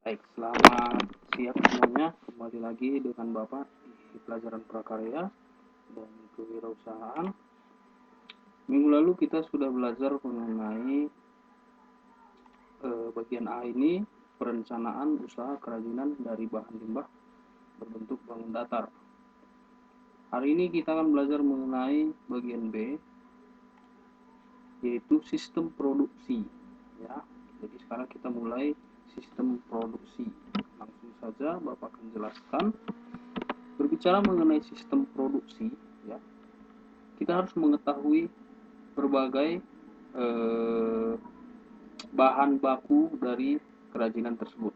Baik, selamat siang semuanya. Kembali lagi dengan Bapak di pelajaran prakarya dan kewirausahaan. Minggu lalu kita sudah belajar mengenai bagian A ini, perencanaan usaha kerajinan dari bahan limbah berbentuk bangun datar. Hari ini kita akan belajar mengenai bagian B, yaitu sistem produksi. Ya, jadi sekarang kita mulai sistem produksi. Langsung saja Bapak akan jelaskan. Berbicara mengenai sistem produksi, ya, kita harus mengetahui berbagai bahan baku dari kerajinan tersebut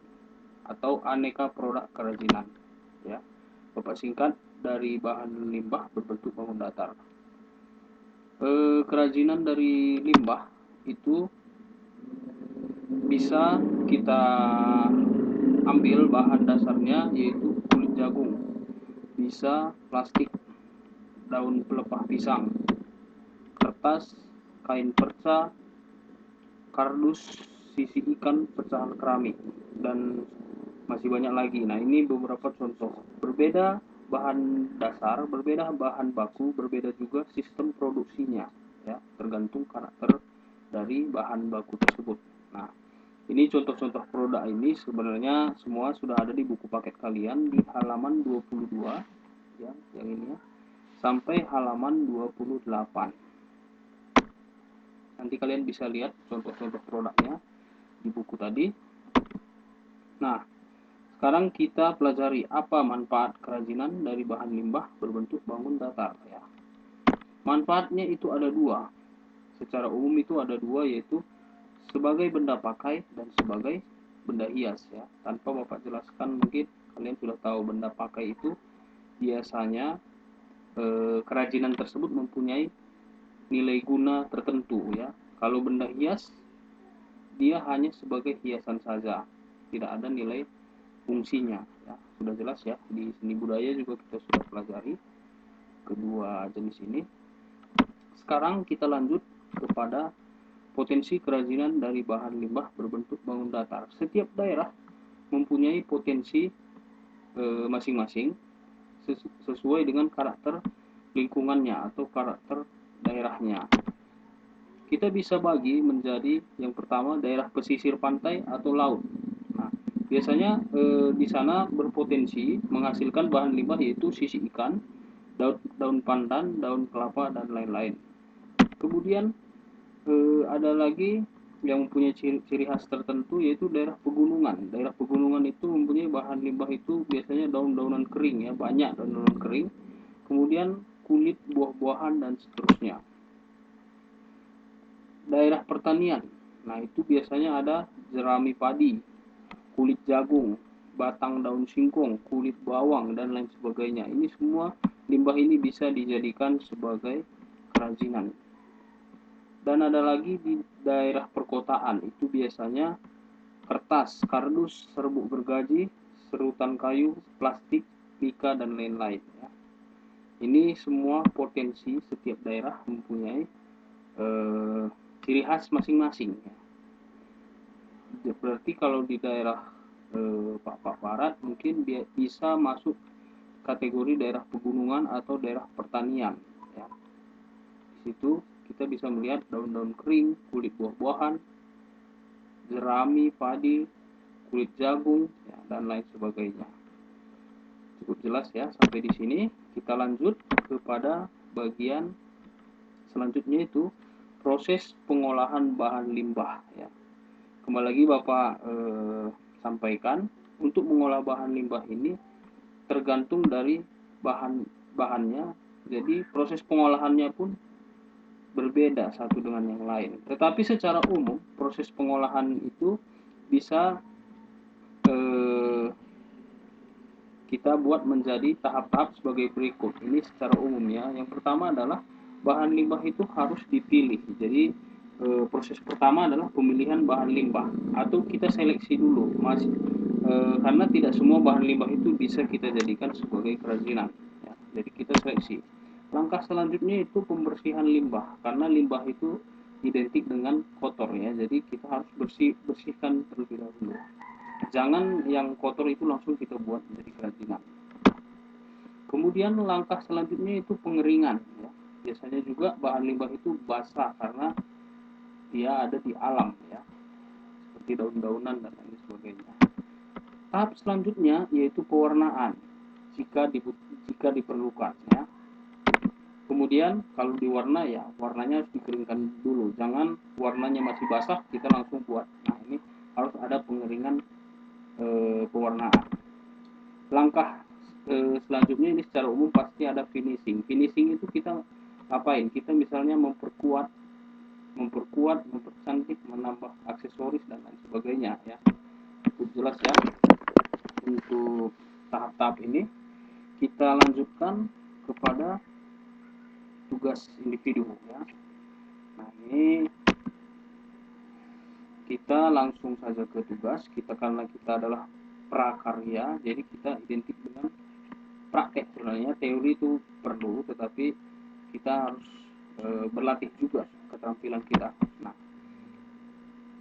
atau aneka produk kerajinan. Ya, Bapak singkat dari bahan limbah berbentuk bangun datar. Kerajinan dari limbah itu bisa kita ambil bahan dasarnya yaitu kulit jagung, bisa plastik, daun pelepah pisang, kertas, kain perca, kardus, sisi ikan, pecahan keramik, dan masih banyak lagi. Nah, ini beberapa contoh. Berbeda bahan dasar, berbeda bahan baku, berbeda juga sistem produksinya, ya, tergantung karakter dari bahan baku tersebut. Nah, ini contoh-contoh produk ini sebenarnya semua sudah ada di buku paket kalian di halaman 22, ya, yang ini ya, sampai halaman 28. Nanti kalian bisa lihat contoh-contoh produknya di buku tadi. Nah, sekarang kita pelajari apa manfaat kerajinan dari bahan limbah berbentuk bangun datar. Ya. Manfaatnya itu ada dua. Secara umum itu ada dua, yaitu sebagai benda pakai dan sebagai benda hias. Ya. Tanpa Bapak jelaskan, mungkin kalian sudah tahu benda pakai itu biasanya kerajinan tersebut mempunyai nilai guna tertentu. Ya. Kalau benda hias, dia hanya sebagai hiasan saja, tidak ada nilai fungsinya. Ya, sudah jelas ya, di seni budaya juga kita sudah pelajari kedua jenis ini. Sekarang kita lanjut kepada potensi kerajinan dari bahan limbah berbentuk bangun datar. Setiap daerah mempunyai potensi masing-masing sesuai dengan karakter lingkungannya atau karakter daerahnya. Kita bisa bagi menjadi yang pertama daerah pesisir pantai atau laut. Nah, biasanya di sana berpotensi menghasilkan bahan limbah yaitu sisi ikan, daun pandan, daun kelapa, dan lain-lain. Kemudian ada lagi yang mempunyai ciri khas tertentu yaitu daerah pegunungan. Daerah pegunungan itu mempunyai bahan limbah itu biasanya daun-daunan kering, ya, banyak daun-daunan kering. Kemudian kulit buah-buahan dan seterusnya. Daerah pertanian, nah itu biasanya ada jerami padi, kulit jagung, batang daun singkong, kulit bawang, dan lain sebagainya. Ini semua limbah ini bisa dijadikan sebagai kerajinan. Dan ada lagi di daerah perkotaan, itu biasanya kertas, kardus, serbuk gergaji, serutan kayu, plastik, pika, dan lain-lain. Ya. Ini semua potensi setiap daerah mempunyai ciri khas masing-masing. Berarti kalau di daerah Pak Barat mungkin dia bisa masuk kategori daerah pegunungan atau daerah pertanian. Ya. Di situ kita bisa melihat daun-daun kering, kulit buah-buahan, jerami, padi, kulit jagung, ya, dan lain sebagainya. Cukup jelas ya sampai di sini. Kita lanjut kepada bagian selanjutnya, itu proses pengolahan bahan limbah. Ya. Kembali lagi Bapak sampaikan, untuk mengolah bahan limbah ini tergantung dari bahannya, jadi proses pengolahannya pun berbeda satu dengan yang lain. Tetapi secara umum proses pengolahan itu bisa kita buat menjadi tahap-tahap sebagai berikut. Ini secara umumnya. Yang pertama adalah bahan limbah itu harus dipilih. Jadi proses pertama adalah pemilihan bahan limbah atau kita seleksi dulu, karena tidak semua bahan limbah itu bisa kita jadikan sebagai kerajinan. Ya, jadi kita seleksi. Langkah selanjutnya itu pembersihan limbah, karena limbah itu identik dengan kotor ya, jadi kita harus bersihkan terlebih dahulu. Jangan yang kotor itu langsung kita buat menjadi kerajinan. Kemudian langkah selanjutnya itu pengeringan ya. Biasanya juga bahan limbah itu basah karena dia ada di alam ya, seperti daun-daunan dan lain sebagainya. Tahap selanjutnya yaitu pewarnaan jika diperlukan ya. Kemudian kalau diwarna ya warnanya harus dikeringkan dulu, jangan warnanya masih basah kita langsung buat. Nah ini harus ada pengeringan pewarnaan. Langkah selanjutnya ini secara umum pasti ada finishing. Finishing itu kita ngapain? Kita misalnya mempercantik, menambah aksesoris dan lain sebagainya ya. Itu jelas ya. Untuk tahap-tahap ini kita lanjutkan kepada tugas individu ya. Nah ini kita langsung saja ke tugas. Karena kita adalah prakarya, jadi kita identik dengan praktek. Sebenarnya teori itu perlu, tetapi kita harus berlatih juga keterampilan kita. Nah,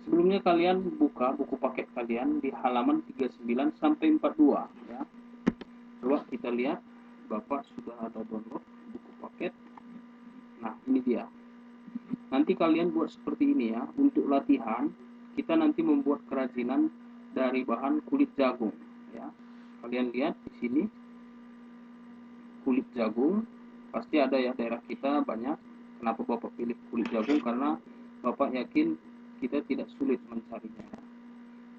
sebelumnya kalian buka buku paket kalian di halaman 39 sampai 42 ya. Coba kita lihat, Bapak sudah ada download buku paket. Nah, ini dia. Nanti kalian buat seperti ini ya. Untuk latihan, kita nanti membuat kerajinan dari bahan kulit jagung ya. Kalian lihat di sini kulit jagung, pasti ada ya daerah kita banyak. Kenapa Bapak pilih kulit jagung? Karena Bapak yakin kita tidak sulit mencarinya.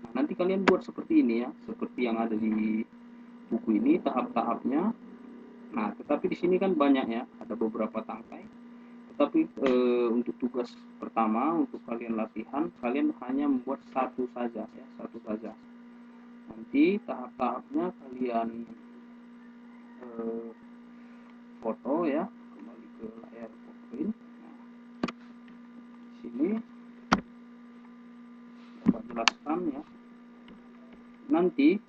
Nah, nanti kalian buat seperti ini ya, seperti yang ada di buku ini tahap-tahapnya. Nah, tetapi di sini kan banyak ya, ada beberapa tangkai. Tetapi untuk tugas pertama untuk kalian latihan, kalian hanya membuat satu saja ya, satu saja. Nanti tahap-tahapnya kalian foto ya, kembali ke layar PowerPoint. Nah, di sini dapat jelaskan ya. Nanti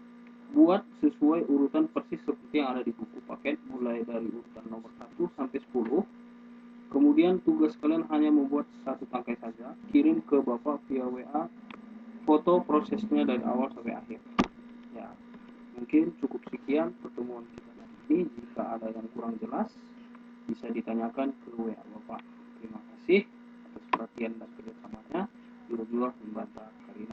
buat sesuai urutan persis seperti yang ada di buku paket, mulai dari urutan nomor 1 sampai 10. Kemudian tugas kalian hanya membuat satu tangkai saja, kirim ke Bapak via WA foto prosesnya dari awal sampai akhir. Ya, mungkin cukup sekian pertemuan kita hari ini. Jika ada yang kurang jelas, bisa ditanyakan ke WA Bapak. Terima kasih atas perhatian dan kerjasamanya. Jujur membantah Karina.